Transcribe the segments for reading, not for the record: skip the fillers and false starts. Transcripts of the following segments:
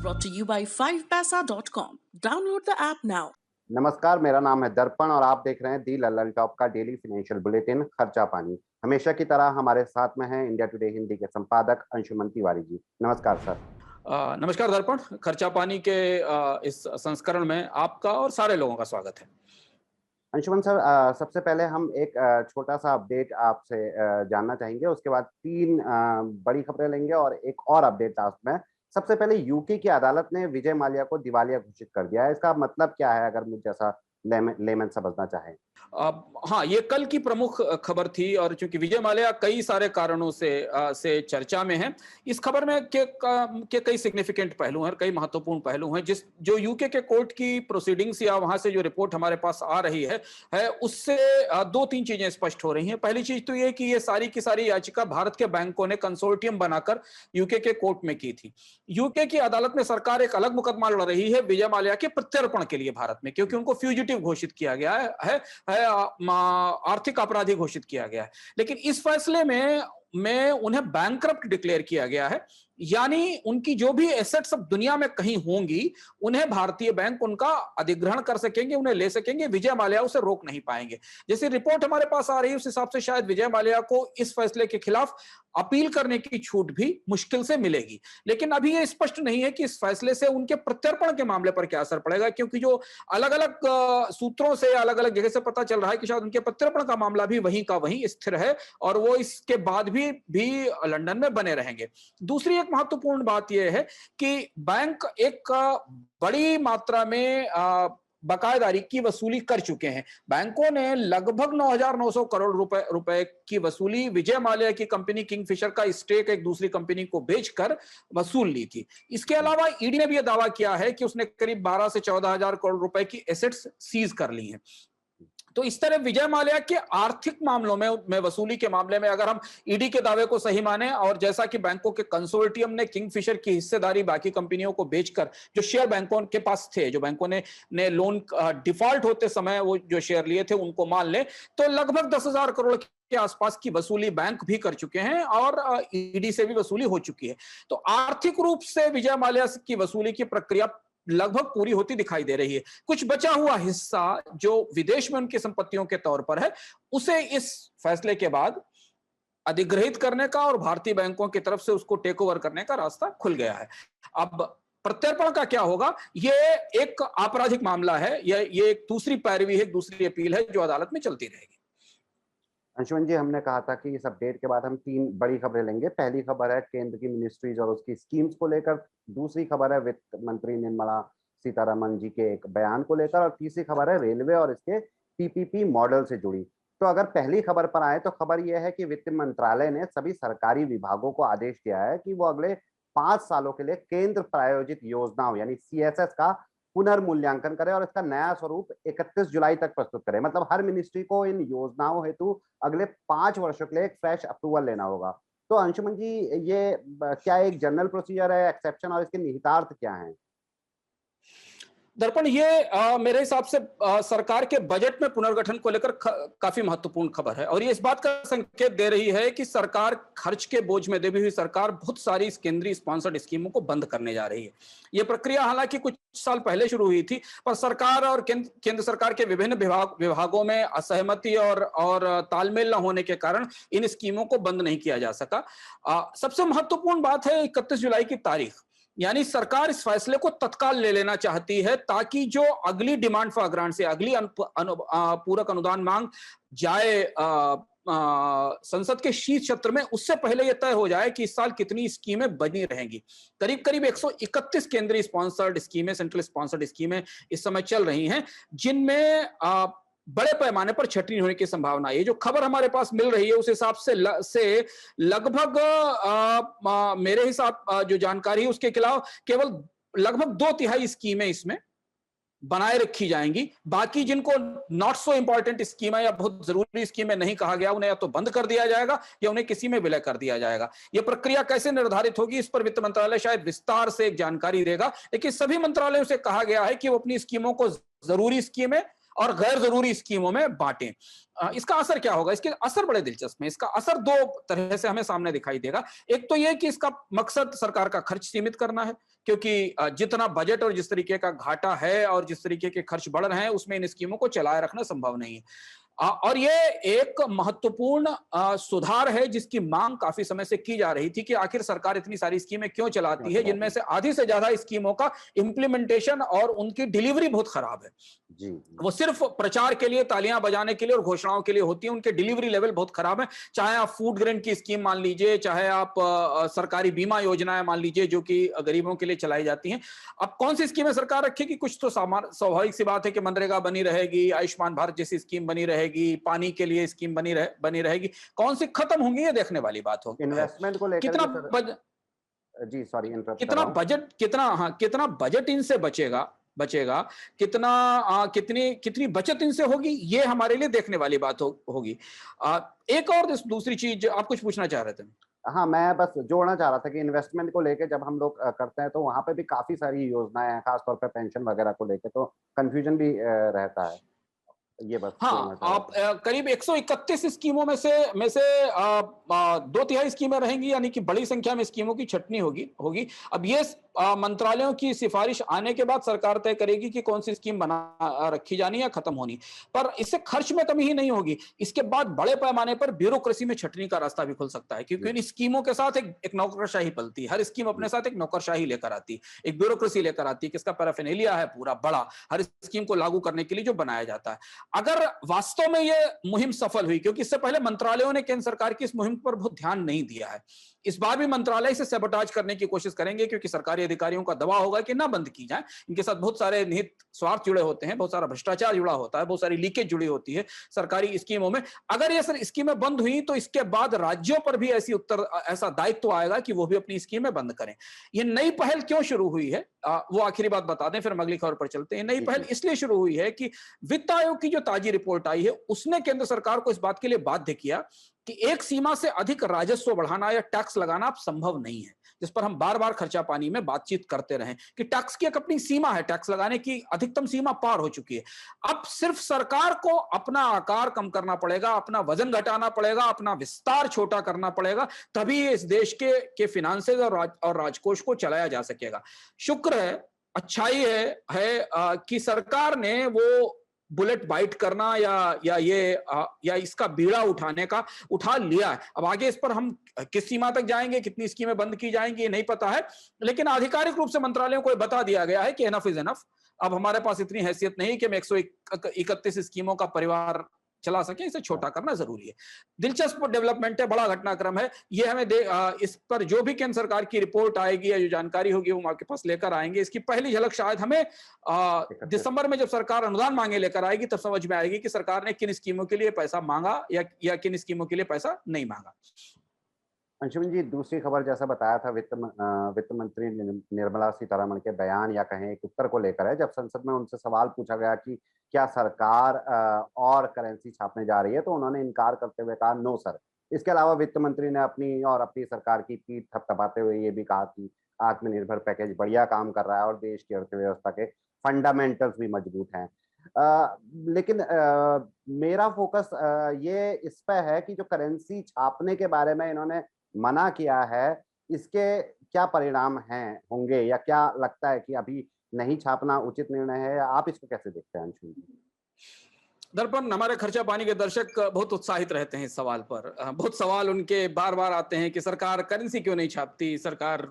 brought to you by 5paisa.com. Download the app now. नमस्कार, मेरा नाम है दर्पण और आप देख रहे हैं दी लल्लन टॉप का डेली फाइनेंशियल बुलेटिन खर्चा पानी। हमेशा की तरह हमारे साथ में हैं इंडिया टुडे हिंदी के संपादक अंशुमन तिवारी जी। नमस्कार सर। नमस्कार दर्पण, खर्चा पानी के इस संस्करण में आपका और सारे लोगों का स्वागत है। अंशुमन सर, सबसे पहले हम एक छोटा सा अपडेट आपसे जानना चाहेंगे, उसके बाद तीन बड़ी खबरें लेंगे और एक और अपडेट लास्ट में। सबसे पहले यूके की अदालत ने विजय माल्या को दिवालिया घोषित कर दिया है। इसका मतलब क्या है, अगर मुझे जैसा लेमन समझना चाहें? हाँ, ये कल की प्रमुख खबर थी और चूंकि विजय माल्या कई सारे कारणों से चर्चा में है, इस खबर में के कई सिग्निफिकेंट पहलू हैं, कई महत्वपूर्ण पहलू हैं। जो यूके के कोर्ट की प्रोसीडिंग्स या वहां से जो रिपोर्ट हमारे पास आ रही है उससे दो तीन चीजें स्पष्ट हो रही हैं। पहली चीज तो ये कि ये सारी की सारी याचिका भारत के बैंकों ने कंसोर्टियम बनाकर यूके के कोर्ट में की थी। यूके की अदालत में सरकार एक अलग मुकदमा लड़ रही है विजय माल्या के प्रत्यर्पण के लिए भारत में, क्योंकि उनको फ्यूजिटिव घोषित किया गया है, आर्थिक अपराधी घोषित किया गया है। लेकिन इस फैसले में उन्हें बैंकरप्ट डिक्लेयर किया गया है, यानी उनकी जो भी एसेट्स अब दुनिया में कहीं होंगी उन्हें भारतीय बैंक उनका अधिग्रहण कर सकेंगे, उन्हें ले सकेंगे, विजय माल्या उसे रोक नहीं पाएंगे। जैसे रिपोर्ट हमारे पास आ रही है उस हिसाब से शायद विजय माल्या को इस फैसले के खिलाफ अपील करने की छूट भी मुश्किल से मिलेगी। लेकिन अभी यह स्पष्ट नहीं है कि इस फैसले से उनके प्रत्यर्पण के मामले पर क्या असर पड़ेगा, क्योंकि जो अलग अलग सूत्रों से अलग अलग जगह से पता चल रहा है कि शायद उनके प्रत्यर्पण का मामला भी वहीं का वहीं स्थिर है और वो इसके बाद भी लंदन में बने रहेंगे। दूसरी एक महत्वपूर्ण बात यह है कि बैंक एक बड़ी मात्रा में बकायेदारी की वसूली कर चुके हैं। बैंकों ने लगभग 9,900 करोड़ रुपए की वसूली विजय माल्या की कंपनी किंगफिशर का स्टेक एक दूसरी कंपनी को बेचकर वसूल ली थी। इसके अलावा ईडी ने भी यह दावा किया है कि उसने करीब 12 से 14,000 करोड़ रुपए की एसेट्स सीज कर ली हैं। तो इस तरह विजय माल्या के आर्थिक मामलों में वसूली के मामले में अगर हम ईडी के दावे को सही माने और जैसा कि बैंकों के कंसोर्टियम ने किंगफिशर की हिस्सेदारी बाकी कंपनियों को बेचकर जो शेयर बैंकों के पास थे, जो बैंकों ने लोन डिफॉल्ट होते समय वो जो शेयर लिए थे उनको मान ले, तो लगभग 10,000 करोड़ के आसपास की वसूली बैंक भी कर चुके हैं और ईडी से भी वसूली हो चुकी है। तो आर्थिक रूप से विजय माल्या की वसूली की प्रक्रिया लगभग पूरी होती दिखाई दे रही है। कुछ बचा हुआ हिस्सा जो विदेश में उनकी संपत्तियों के तौर पर है, उसे इस फैसले के बाद अधिग्रहित करने का और भारतीय बैंकों की तरफ से उसको टेक ओवर करने का रास्ता खुल गया है। अब प्रत्यर्पण का क्या होगा, ये एक आपराधिक मामला है, ये एक दूसरी पैरवी है, एक दूसरी अपील है जो अदालत में चलती रहेगी। अंशुमन जी, हमने कहा था कि इस अपडेट के बाद हम तीन बड़ी खबरें लेंगे। पहली खबर है केंद्र की मिनिस्ट्रीज और उसकी स्कीम्स को लेकर, दूसरी खबर है वित्त मंत्री निर्मला सीतारमण जी के एक बयान को लेकर, और तीसरी खबर है रेलवे और इसके पीपीपी मॉडल से जुड़ी। तो अगर पहली खबर पर आए तो खबर यह है कि वित्त मंत्रालय ने सभी सरकारी विभागों को आदेश दिया है कि वो अगले 5 सालों के लिए केंद्र प्रायोजित योजनाओं यानी सीएसएस का पुनर्मूल्यांकन करे और इसका नया स्वरूप 31 जुलाई तक प्रस्तुत करे। मतलब हर मिनिस्ट्री को इन योजनाओं हेतु अगले 5 वर्षों के लिए एक फ्रेश अप्रूवल लेना होगा। तो अंशुमन जी, ये क्या एक जनरल प्रोसीजर है, एक्सेप्शन, और इसके निहितार्थ क्या हैं? दर्पण, ये मेरे हिसाब से सरकार के बजट में पुनर्गठन को लेकर काफी महत्वपूर्ण खबर है और ये इस बात का संकेत दे रही है कि सरकार खर्च के बोझ में दबी हुई सरकार बहुत सारी केंद्रीय स्पॉन्सर्ड स्कीमों को बंद करने जा रही है। ये प्रक्रिया हालांकि कुछ साल पहले शुरू हुई थी, पर सरकार और केंद्र सरकार के विभिन्न विभागों में असहमति और तालमेल न होने के कारण इन स्कीमों को बंद नहीं किया जा सका। सबसे महत्वपूर्ण बात है 31 जुलाई की तारीख, यानी सरकार इस फैसले को तत्काल ले लेना चाहती है ताकि जो अगली डिमांड फॉर ग्रांट से अगली पूरक अनुदान मांग जाए संसद के शीत सत्र में, उससे पहले यह तय हो जाए कि इस साल कितनी स्कीमें बनी रहेंगी। करीब करीब 131 केंद्रीय स्पॉन्सर्ड स्कीमें, सेंट्रल स्पॉन्सर्ड स्कीमें इस समय चल रही हैं, जिनमें बड़े पैमाने पर छटनी होने की संभावना है। ये जो खबर हमारे पास मिल रही है उस हिसाब से लगभग मेरे हिसाब जो जानकारी है उसके खिलाफ केवल लगभग 2/3 स्कीमें इसमें बनाए रखी जाएंगी। बाकी जिनको नॉट सो इंपॉर्टेंट स्कीम है या बहुत जरूरी स्कीम है नहीं कहा गया, उन्हें या तो बंद कर दिया जाएगा या उन्हें किसी में विलय कर दिया जाएगा। यह प्रक्रिया कैसे निर्धारित होगी, इस पर वित्त मंत्रालय शायद विस्तार से एक जानकारी देगा, लेकिन सभी मंत्रालयों से कहा गया है कि वो अपनी स्कीमों को जरूरी स्कीमें और गैर जरूरी स्कीमों में बांटें। इसका असर क्या होगा? इसके असर बड़े दिलचस्प हैं। इसका असर दो तरह से हमें सामने दिखाई देगा। एक तो यह कि इसका मकसद सरकार का खर्च सीमित करना है, क्योंकि जितना बजट और जिस तरीके का घाटा है और जिस तरीके के खर्च बढ़ रहे हैं, उसमें इन स्कीमों को चलाए रखना संभव नहीं है। और ये एक महत्वपूर्ण सुधार है जिसकी मांग काफी समय से की जा रही थी कि आखिर सरकार इतनी सारी स्कीमें क्यों चलाती है, जिनमें से आधी से ज्यादा स्कीमों का इंप्लीमेंटेशन और उनकी डिलीवरी बहुत खराब है। जी। वो सिर्फ प्रचार के लिए, तालियां बजाने के लिए और घोषणाओं के लिए होती है, उनके डिलीवरी लेवल बहुत खराब है। चाहे आप फूड ग्रेन की स्कीम मान लीजिए, चाहे आप सरकारी बीमा योजनाएं मान लीजिए जो कि गरीबों के लिए चलाई जाती हैं। अब कौन सी स्कीमें सरकार रखेगी? कुछ तो स्वाभाविक सी बात है कि मनरेगा बनी रहेगी, आयुष्मान भारत जैसी स्कीम बनी रहेगी, पानी के लिए स्कीम बनी रहेगी। कौन सी खत्म होंगी ये देखने वाली बात होगी। इन्वेस्टमेंट को लेकर कितना जी सॉरी इंटरप्ट कितना बजट कितना बजट इनसे बचेगा, कितनी बचत इनसे होगी, ये हमारे लिए देखने वाली बात होगी। एक और दूसरी चीज, आप कुछ पूछना चाह रहे थे? हाँ, मैं बस जोड़ना चाह रहा था कि इन्वेस्टमेंट को लेके जब हम लोग करते हैं तो वहां पे भी काफी सारी योजनाएं हैं, खासतौर पे पेंशन वगैरह को लेके, तो कंफ्यूजन भी रहता है। ये बस हाँ, आप करीब 131 स्कीमों में से 2/3 स्कीमें रहेंगी, यानी कि बड़ी संख्या में स्कीमों की छटनी होगी। अब ये मंत्रालयों की सिफारिश आने के बाद सरकार तय करेगी कि कौन सी स्कीम बना रखी जानी या खत्म होनी। पर इससे खर्च में कमी ही नहीं होगी, इसके बाद बड़े पैमाने पर ब्यूरोक्रेसी में छटनी का रास्ता भी खुल सकता है, क्योंकि इन स्कीमों के साथ एक नौकरशाही पलती है। हर स्कीम अपने साथ एक नौकरशाही लेकर आती है, एक ब्यूरोक्रेसी लेकर आती है, किसका पैराफिनेलिया है पूरा बड़ा, हर स्कीम को लागू करने के लिए जो बनाया जाता है। अगर वास्तव में ये मुहिम सफल हुई, क्योंकि इससे पहले मंत्रालयों ने केंद्र सरकार की इस मुहिम पर बहुत ध्यान नहीं दिया है, इस बार भी मंत्रालय से सैबोटाज करने की कोशिश करेंगे, क्योंकि सरकारी अधिकारियों का दबाव होगा कि ना बंद की जाए। इनके साथ बहुत सारे निहित स्वार्थ जुड़े होते हैं, बहुत सारा भ्रष्टाचार जुड़ा होता है, बहुत सारी लीकेज जुड़ी होती है सरकारी स्कीमों में। अगर ये स्कीमें बंद हुई तो इसके बाद राज्यों पर भी ऐसा दायित्व आएगा कि वो भी अपनी स्कीमें बंद करें। ये नई पहल क्यों शुरू हुई है, वो आखिरी बात बता दें, फिर हम अगली खबर पर चलते हैं। नई पहल इसलिए शुरू हुई है कि वित्त आयोग की जो ताजी रिपोर्ट आई है, उसने केंद्र सरकार को इस बात के लिए बाध्य किया कि एक सीमा से अधिक राजस्व बढ़ाना या टैक्स लगाना अब संभव नहीं है, जिस पर हम बार बार खर्चा पानी में बातचीत करते रहे कि टैक्स की एक अपनी सीमा है, टैक्स लगाने की अधिकतम सीमा पार हो चुकी है। अब सिर्फ सरकार को अपना आकार कम करना पड़ेगा, अपना वजन घटाना पड़ेगा, अपना विस्तार छोटा करना पड़ेगा, तभी इस देश के फिनांसेस और राजकोष को चलाया जा सकेगा। शुक्र है, अच्छाई है कि सरकार ने वो बुलेट बाइट करना या इसका बीड़ा उठा लिया है। अब आगे इस पर हम किस सीमा तक जाएंगे, कितनी स्कीमें बंद की जाएंगी, ये नहीं पता है, लेकिन आधिकारिक रूप से मंत्रालयों को बता दिया गया है कि एनफ इज एनफ। अब हमारे पास इतनी हैसियत नहीं कि हम 131 स्कीमों का परिवार चला सके, इसे छोटा करना जरूरी है। दिलचस्प डेवलपमेंट है, बड़ा घटनाक्रम है ये। हमें इस पर जो भी केंद्र सरकार की रिपोर्ट आएगी या जो जानकारी होगी वो हम आपके पास लेकर आएंगे। इसकी पहली झलक शायद हमें दिसंबर में जब सरकार अनुदान मांगे लेकर आएगी, तब समझ में आएगी कि सरकार ने किन स्कीमों के लिए पैसा मांगा या किन स्कीमों के लिए पैसा नहीं मांगा। अंशुमन जी, दूसरी खबर जैसा बताया था, वित्त मंत्री निर्मला सीतारमण के बयान या कहें एक उत्तर को लेकर है। जब संसद में उनसे सवाल पूछा गया कि क्या सरकार और करेंसी छापने जा रही है, तो उन्होंने इनकार करते हुए कहा नो सर। इसके अलावा वित्त मंत्री ने अपनी सरकार की पीठ थपथपाते हुए ये भी कहा कि आत्मनिर्भर पैकेज बढ़िया काम कर रहा है और देश की अर्थव्यवस्था के फंडामेंटल्स भी मजबूत हैं। लेकिन मेरा फोकस ये इस पे है कि जो करेंसी छापने के बारे में इन्होंने मना किया है, इसके क्या परिणाम होंगे, या क्या लगता है कि अभी नहीं छापना उचित निर्णय है, या आप इसको कैसे देखते हैं अंशुल जी? दर्पण, हमारे खर्चा पानी के दर्शक बहुत उत्साहित रहते हैं इस सवाल पर। बहुत सवाल उनके बार बार आते हैं कि सरकार करेंसी क्यों नहीं छापती, सरकार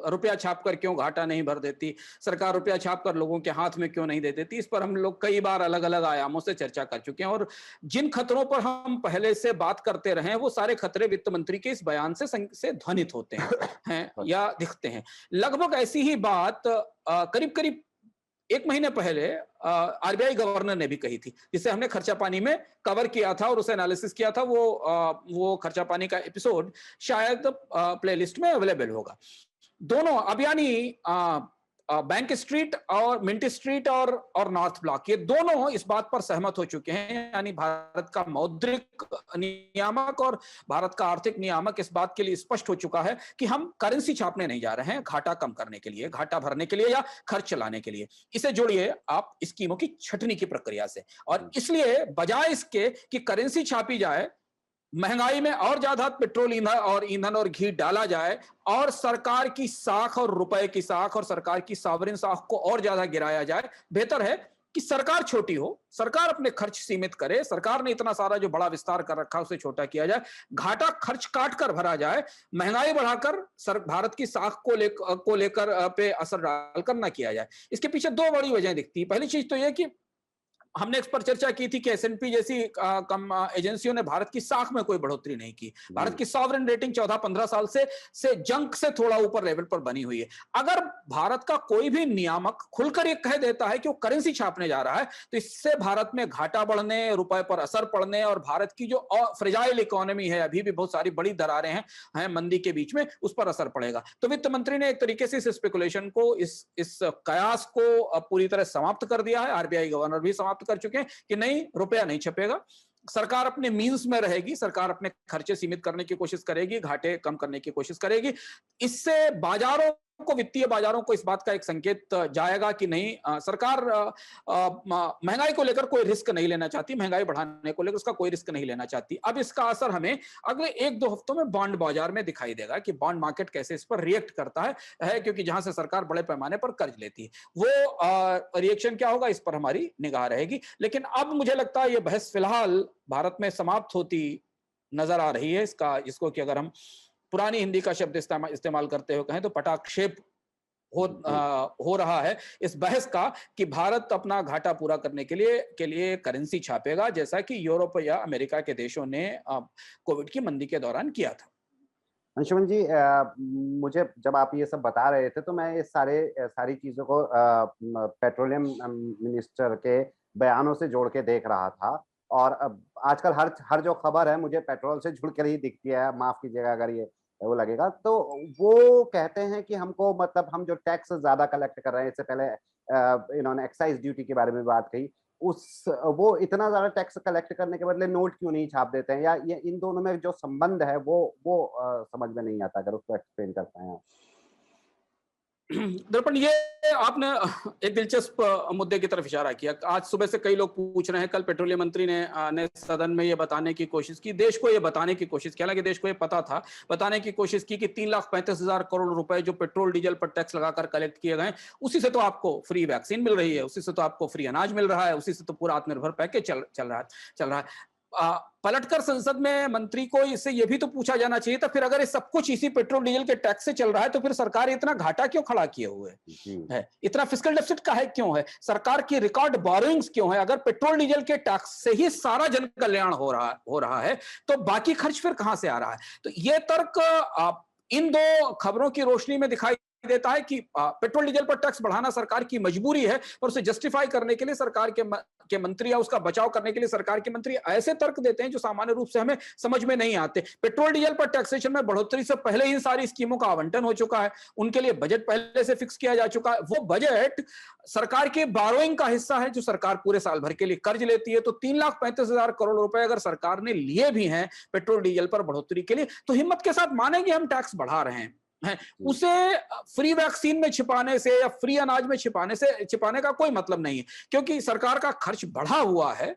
रुपया छाप कर क्यों घाटा नहीं भर देती, सरकार रुपया छाप कर लोगों के हाथ में क्यों नहीं दे देती। इस पर हम लोग कई बार अलग अलग आयामों से चर्चा कर चुके हैं, और जिन खतरों पर हम पहले से बात करते रहे वो सारे खतरे वित्त मंत्री के इस बयान से ध्वनित होते हैं या दिखते हैं। लगभग ऐसी ही बात करीब करीब 1 महीने पहले आरबीआई गवर्नर ने भी कही थी, जिसे हमने खर्चा पानी में कवर किया था और उसे एनालिसिस किया था। वो खर्चा पानी का एपिसोड शायद प्लेलिस्ट में अवेलेबल होगा। दोनों अब यानी बैंक स्ट्रीट और मिंट स्ट्रीट और नॉर्थ ब्लॉक, ये दोनों इस बात पर सहमत हो चुके हैं, यानी भारत का मौद्रिक नियामक और भारत का आर्थिक नियामक इस बात के लिए स्पष्ट हो चुका है कि हम करेंसी छापने नहीं जा रहे हैं घाटा कम करने के लिए, घाटा भरने के लिए या खर्च चलाने के लिए। इसे जोड़िए आप स्कीमों की छटनी की प्रक्रिया से, और इसलिए बजाय इसके कि करेंसी छापी जाए, महंगाई में और ज्यादा पेट्रोल ईंधन और घी डाला जाए, और सरकार की साख और रुपए की साख और सरकार की सॉवरेन साख को और ज्यादा गिराया जाए, बेहतर है कि सरकार छोटी हो, सरकार अपने खर्च सीमित करे, सरकार ने इतना सारा जो बड़ा विस्तार कर रखा उसे छोटा किया जाए, घाटा खर्च काट कर भरा जाए, महंगाई बढ़ाकर भारत की साख को लेकर पे असर डालकर ना किया जाए। इसके पीछे दो बड़ी वजह दिखती है। पहली चीज तो यह कि हमने इस पर चर्चा की थी कि एसएनपी जैसी एजेंसियों ने भारत की साख में कोई बढ़ोतरी नहीं की। भारत की सॉवरेन रेटिंग 14-15 साल से जंक से थोड़ा ऊपर लेवल पर बनी हुई है। अगर भारत का कोई भी नियामक खुलकर ये कह देता है कि वो करेंसी छापने जा रहा है, तो इससे भारत में घाटा बढ़ने, रुपए पर असर पड़ने और भारत की जो फ्रेजाइल इकोनॉमी है, अभी भी बहुत सारी बड़ी दरारें हैं मंदी के बीच में, उस पर असर पड़ेगा। तो वित्त मंत्री ने एक तरीके से इस स्पेकुलेशन को, इस कयास को पूरी तरह समाप्त कर दिया है। आरबीआई गवर्नर भी समाप्त कर चुके हैं कि नहीं, रुपया नहीं छपेगा, सरकार अपने मींस में रहेगी, सरकार अपने खर्चे सीमित करने की कोशिश करेगी, घाटे कम करने की कोशिश करेगी। इससे बाजारों को, वित्तीय बाजारों को इस बात का एक संकेत जाएगा कि नहीं, सरकार महंगाई को लेकर कोई रिस्क नहीं लेना चाहती, महंगाई बढ़ाने को लेकर उसका कोई रिस्क नहीं लेना चाहती। अब इसका असर हमें अगले 1-2 हफ्तों में बॉन्ड बाजार में दिखाई देगा कि बॉन्ड मार्केट कैसे इस पर रिएक्ट करता है, क्योंकि जहां से सरकार बड़े पैमाने पर कर्ज लेती है, वो रिएक्शन क्या होगा, इस पर हमारी निगाह रहेगी। लेकिन अब मुझे लगता है ये बहस फिलहाल भारत में समाप्त होती नजर आ रही है। इसको कि अगर हम पुरानी हिंदी का शब्द इस्तेमाल करते हुए कहें तो पटाक्षेप हो रहा है इस बहस का कि भारत अपना घाटा पूरा करने के लिए करेंसी छापेगा, जैसा कि यूरोप या अमेरिका के देशों ने कोविड की मंदी के दौरान किया था। अंशुमन जी, मुझे जब आप ये सब बता रहे थे तो मैं ये सारी चीजों को पेट्रोलियम मिनिस्टर के बयानों से जोड़ के देख रहा था, और अब आजकल हर जो खबर है मुझे पेट्रोल से जुड़कर ही दिखती है, माफ कीजिएगा अगर ये वो लगेगा। तो वो कहते हैं कि हमको, मतलब हम जो टैक्स ज्यादा कलेक्ट कर रहे हैं, इससे पहले इन्होंने एक्साइज ड्यूटी के बारे में बात कही, वो इतना ज्यादा टैक्स कलेक्ट करने के बदले नोट क्यों नहीं छाप देते हैं, या ये इन दोनों में जो संबंध है वो समझ में नहीं आता, अगर उसको एक्सप्लेन कर पाए आप। दर्पण, ये आपने एक दिलचस्प मुद्दे की तरफ इशारा किया। आज सुबह से कई लोग पूछ रहे हैं, कल पेट्रोलियम मंत्री ने सदन में ये बताने की कोशिश की, देश को ये बताने की कोशिश की, हालांकि देश को ये पता था, बताने की कोशिश की कि 3,35,000 करोड़ रुपए जो पेट्रोल डीजल पर टैक्स लगाकर कलेक्ट किए गए, उसी से तो आपको फ्री वैक्सीन मिल रही है, उसी से तो आपको फ्री अनाज मिल रहा है, उसी से तो पूरा आत्मनिर्भर पैकेज चल रहा है। पलटकर संसद में मंत्री को इससे यह भी तो पूछा जाना चाहिए था, फिर अगर ये सब कुछ इसी पेट्रोल डीजल के टैक्स से चल रहा है, तो फिर सरकार इतना घाटा क्यों खड़ा किए हुए है, इतना फिस्कल डेफिसिट का है क्यों है, सरकार की रिकॉर्ड बोरोइंग्स क्यों है? अगर पेट्रोल डीजल के टैक्स से ही सारा जन कल्याण हो रहा है, तो बाकी खर्च फिर कहां से आ रहा है? तो ये तर्क इन दो खबरों की रोशनी में दिखाई देता है कि पेट्रोल डीजल पर टैक्स बढ़ाना सरकार की मजबूरी है, और उसे जस्टिफाई करने के लिए सरकार के मंत्री या उसका बचाव करने के लिए सरकार के मंत्री ऐसे तर्क देते हैं जो सामान्य रूप से हमें समझ में नहीं आते। पेट्रोल डीजल पर टैक्सेशन में बढ़ोतरी से पहले ही सारी स्कीमों का आवंटन हो चुका है, उनके लिए बजट पहले से फिक्स किया जा चुका है, वो बजट सरकार के बोरोइंग का हिस्सा है जो सरकार पूरे साल भर के लिए कर्ज लेती है। तो 3,35,000 करोड़ रुपए अगर सरकार ने लिए भी हैं पेट्रोल डीजल पर बढ़ोतरी के लिए, तो हिम्मत के साथ मानेंगे हम टैक्स बढ़ा रहे हैं, उसे फ्री वैक्सीन में छिपाने से या फ्री अनाज में छिपाने का कोई मतलब नहीं है, क्योंकि सरकार का खर्च बढ़ा हुआ है,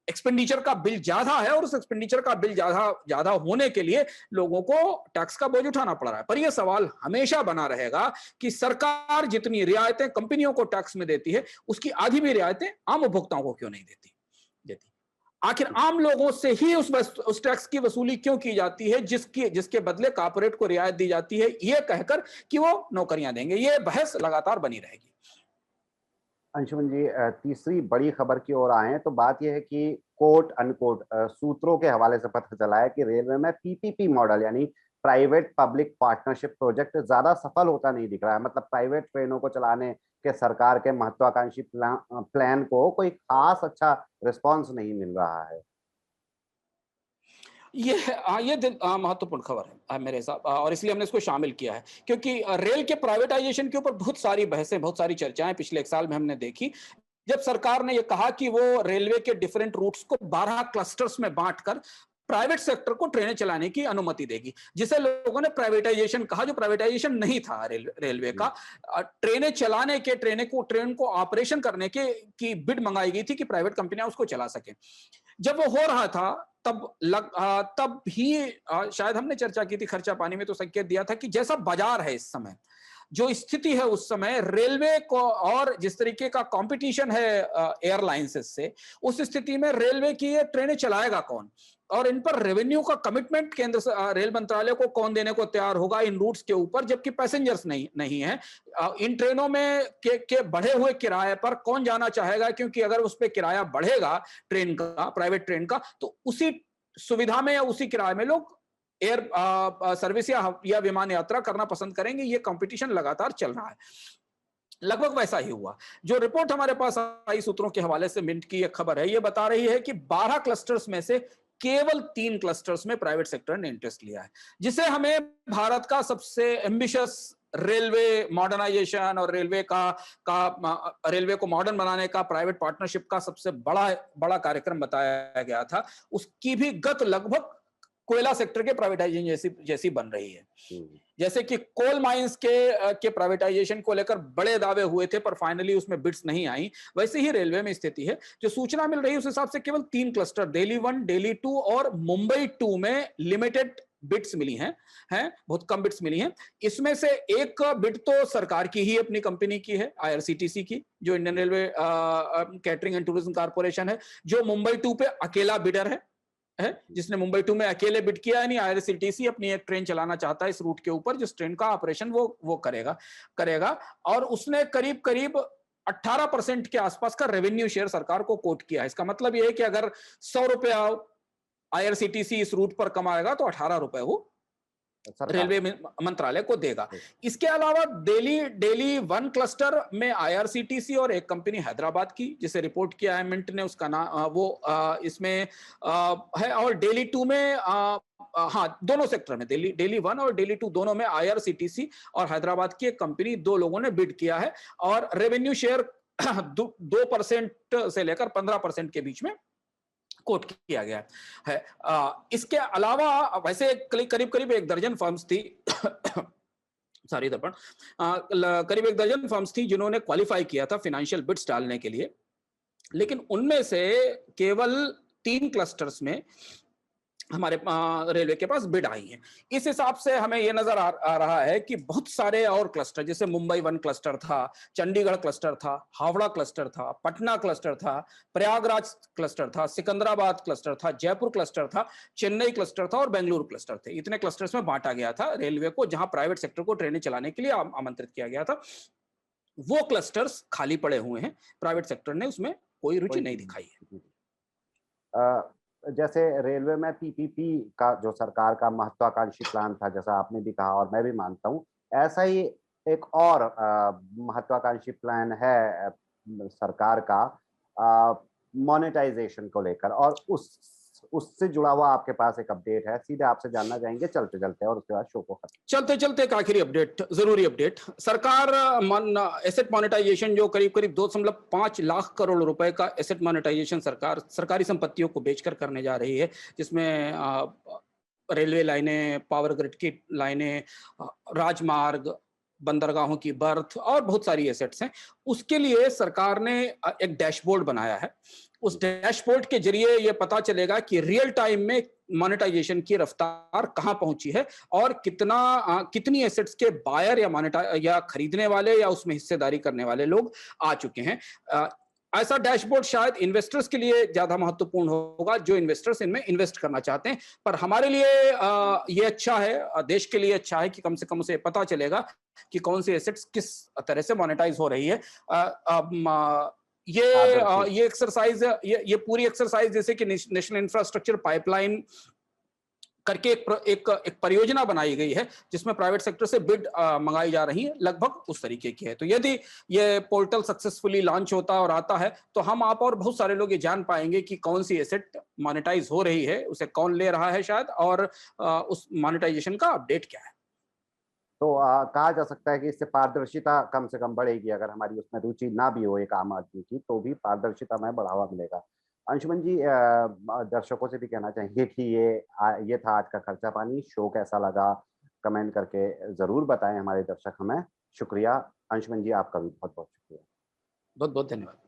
एक्सपेंडिचर का बिल ज्यादा है, और उस एक्सपेंडिचर का बिल ज्यादा होने के लिए लोगों को टैक्स का बोझ उठाना पड़ रहा है। पर यह सवाल हमेशा बना रहेगा कि सरकार जितनी रियायतें कंपनियों को टैक्स में देती है, उसकी आधी भी रियायतें आम उपभोक्ताओं को क्यों नहीं देती। आखिर आम लोगों से ही उस टैक्स की वसूली क्यों की जाती है, जिसके बदले कॉर्पोरेट को रियायत दी जाती है, ये कहकर कि वो नौकरियां देंगे। ये बहस लगातार बनी रहेगी। अंशुमन जी, तीसरी बड़ी खबर की ओर आए तो बात यह है कि कोट अनकोट सूत्रों के हवाले से पता चला है कि रेलवे में पीपीपी मॉडल यानी प्राइवेट पब्लिक पार्टनरशिप प्रोजेक्ट ज्यादा सफल होता नहीं दिख रहा है। मतलब प्राइवेट ट्रेनों को चलाने के सरकार के महत्वाकांक्षी प्लान को कोई खास अच्छा रिस्पॉन्स नहीं मिल रहा है। महत्वपूर्ण खबर है मेरे हिसाब, और इसलिए हमने इसको शामिल किया है क्योंकि रेल के प्राइवेटाइजेशन के ऊपर बहुत सारी बहसें, बहुत सारी चर्चाएं पिछले एक साल में हमने देखी। जब सरकार ने यह कहा कि वो रेलवे के डिफरेंट रूट्स को 12 क्लस्टर्स में बांटकर प्राइवेट सेक्टर को ट्रेनें चलाने की अनुमति देगी, जिसे लोगों ने प्राइवेटाइजेशन कहा, जो प्राइवेटाइजेशन नहीं था रेलवे का। ट्रेनें चलाने के, ट्रेन को ऑपरेशन करने के की बिड मंगाई गई थी कि प्राइवेट कंपनियां उसको चला सके। जब वो हो रहा था तब भी शायद हमने चर्चा की थी, खर्चा पानी में तो संकेत दिया था कि जैसा बाजार है इस समय, जो स्थिति है उस समय रेलवे को, और जिस तरीके का कंपटीशन है एयरलाइंस से, उस स्थिति में रेलवे की ये ट्रेनें चलाएगा कौन, और इन पर रेवेन्यू का कमिटमेंट केंद्र रेल मंत्रालय को कौन देने को तैयार होगा इन रूट्स के ऊपर, जबकि पैसेंजर्स नहीं है। इन ट्रेनों में के बढ़े हुए किराए पर कौन जाना चाहेगा, क्योंकि अगर उस पर किराया बढ़ेगा ट्रेन का, प्राइवेट ट्रेन का, तो उसी सुविधा में या उसी किराए में लोग एयर सर्विस या विमान यात्रा करना पसंद करेंगे। ये कंपटीशन लगातार चल रहा है। लगभग वैसा ही हुआ। जो रिपोर्ट हमारे पास आई सूत्रों के हवाले से, मिंट की एक खबर है, ये बता रही है कि 12 क्लस्टर्स में से केवल 3 क्लस्टर्स में प्राइवेट सेक्टर ने इंटरेस्ट लिया है, जिसे हमें भारत का सबसे एम्बिशियस रेलवे मॉडर्नाइजेशन और रेलवे को मॉडर्न बनाने का प्राइवेट पार्टनरशिप का सबसे बड़ा कार्यक्रम बताया गया था। उसकी भी गत लगभग कोयला सेक्टर के प्राइवेटाइजेशन जैसी बन रही है। जैसे कि कोल माइंस के प्राइवेटाइजेशन को लेकर बड़े दावे हुए थे पर फाइनली उसमें बिड्स नहीं आई, वैसे ही रेलवे में स्थिति है। जो सूचना मिल रही है उस हिसाब से केवल 3 क्लस्टर, दिल्ली 1, दिल्ली 2 और मुंबई 2 में लिमिटेड बिड्स मिली हैं, बहुत कम बिड्स मिली हैं। इसमें से एक बिड तो सरकार की ही अपनी कंपनी की है, आईआरसीटीसी की, जो Indian railway catering and tourism corporation है, जो मुंबई 2 पे अकेला बिडर है, जिसने मुंबई 2 में अकेले बिड किया। यानी आईआरसीटीसी अपनी एक ट्रेन चलाना चाहता है इस रूट के ऊपर, जिस ट्रेन का ऑपरेशन वो करेगा, और उसने करीब 18% के आसपास का रेवेन्यू शेयर सरकार को कोट किया है। इसका मतलब यह है कि अगर 100 रुपया आईआरसीटीसी इस रूट पर कमाएगा तो 18 रुपए वो रेलवे मंत्रालय को देगा। इसके अलावा दिल्ली 1 क्लस्टर में आईआरसीटीसी और एक कंपनी हैदराबाद की, जिसे रिपोर्ट किया है मिंट ने, उसका नाम इसमें है, और दिल्ली 2 में दोनों सेक्टर में, दिल्ली 1 और दिल्ली 2 दोनों में आईआरसीटीसी और हैदराबाद की एक कंपनी, 2 लोगों ने बिड किया है, और रेवेन्यू शेयर 2% से लेकर 15% के बीच में कोट किया गया है। इसके अलावा वैसे करीब 1 दर्जन फर्म्स थी सॉरी दर्पण करीब 1 दर्जन फर्म्स थी जिन्होंने क्वालिफाई किया था फाइनेंशियल बिड्स डालने के लिए, लेकिन उनमें से केवल 3 क्लस्टर्स में हमारे रेलवे के पास बिड आई है। इस हिसाब से हमें यह नजर आ रहा है कि बहुत सारे और क्लस्टर, जैसे मुंबई 1 क्लस्टर था, चंडीगढ़ क्लस्टर था, हावड़ा क्लस्टर था, पटना क्लस्टर था, प्रयागराज क्लस्टर था, सिकंदराबाद क्लस्टर था, जयपुर क्लस्टर था, चेन्नई क्लस्टर था और बेंगलुरु क्लस्टर थे। इतने क्लस्टर्स में बांटा गया था रेलवे को, जहां प्राइवेट सेक्टर को ट्रेनें चलाने के लिए आमंत्रित किया गया था। वो क्लस्टर्स खाली पड़े हुए हैं, प्राइवेट सेक्टर ने उसमें कोई रुचि नहीं दिखाई है। जैसे रेलवे में पीपीपी का जो सरकार का महत्वाकांक्षी प्लान था, जैसा आपने भी कहा और मैं भी मानता हूँ, ऐसा ही एक और महत्वाकांक्षी प्लान है सरकार का मोनेटाइजेशन को लेकर, और उससे जुड़ा हुआ आपके पास एक अपडेट है, सीधे आपसे जानना चाहेंगे चलते चलते, और उसके बाद शो को खत्म। चलते एक आखिरी अपडेट, जरूरी अपडेट। सरकार एसेट मोनेटाइजेशन, जो करीब 2.5 लाख करोड़ रुपए का एसेट मोनेटाइजेशन सरकार सरकारी संपत्तियों को बेचकर करने जा रही है, जिसमें रेलवे लाइनें, पावर ग्रिड की लाइनें, राजमार्ग, बंदरगाहों की बर्थ और बहुत सारी एसेट्स हैं। उसके लिए सरकार ने एक डैशबोर्ड बनाया है। उस डैशबोर्ड के जरिए यह पता चलेगा कि रियल टाइम में मोनेटाइजेशन की रफ्तार कहां पहुंची है और कितनी एसेट्स के बायर या खरीदने वाले या उसमें हिस्सेदारी करने वाले लोग आ चुके हैं। ऐसा डैशबोर्ड शायद इन्वेस्टर्स के लिए ज्यादा महत्वपूर्ण होगा, जो इन्वेस्टर्स इनमें इन्वेस्ट करना चाहते हैं, पर हमारे लिए ये अच्छा है, देश के लिए अच्छा है कि कम से कम उसे पता चलेगा कि कौन सी एसेट्स किस तरह से मोनेटाइज हो रही है। ये एक्सरसाइज, ये पूरी एक्सरसाइज जैसे कि नेशनल इंफ्रास्ट्रक्चर पाइपलाइन करके एक परियोजना बनाई गई है जिसमें प्राइवेट सेक्टर से बिड मंगाई जा रही है, लगभग उस तरीके की है। तो यदि ये पोर्टल सक्सेसफुली लॉन्च होता और आता है तो हम आप और बहुत सारे लोग ये जान पाएंगे कि कौन सी एसेट मोनेटाइज हो रही है, उसे कौन ले रहा है शायद, और उस मोनेटाइजेशन का अपडेट क्या है। तो कहा जा सकता है कि इससे पारदर्शिता कम से कम बढ़ेगी। अगर हमारी उसमें रुचि ना भी हो एक आम आदमी की, तो भी पारदर्शिता में बढ़ावा मिलेगा। अंशुमन जी, दर्शकों से भी कहना चाहेंगे कि ये था आज का खर्चा पानी। शो कैसा लगा कमेंट करके जरूर बताएं हमारे दर्शक हमें। शुक्रिया अंशुमन जी, आपका भी बहुत बहुत शुक्रिया। बहुत बहुत धन्यवाद।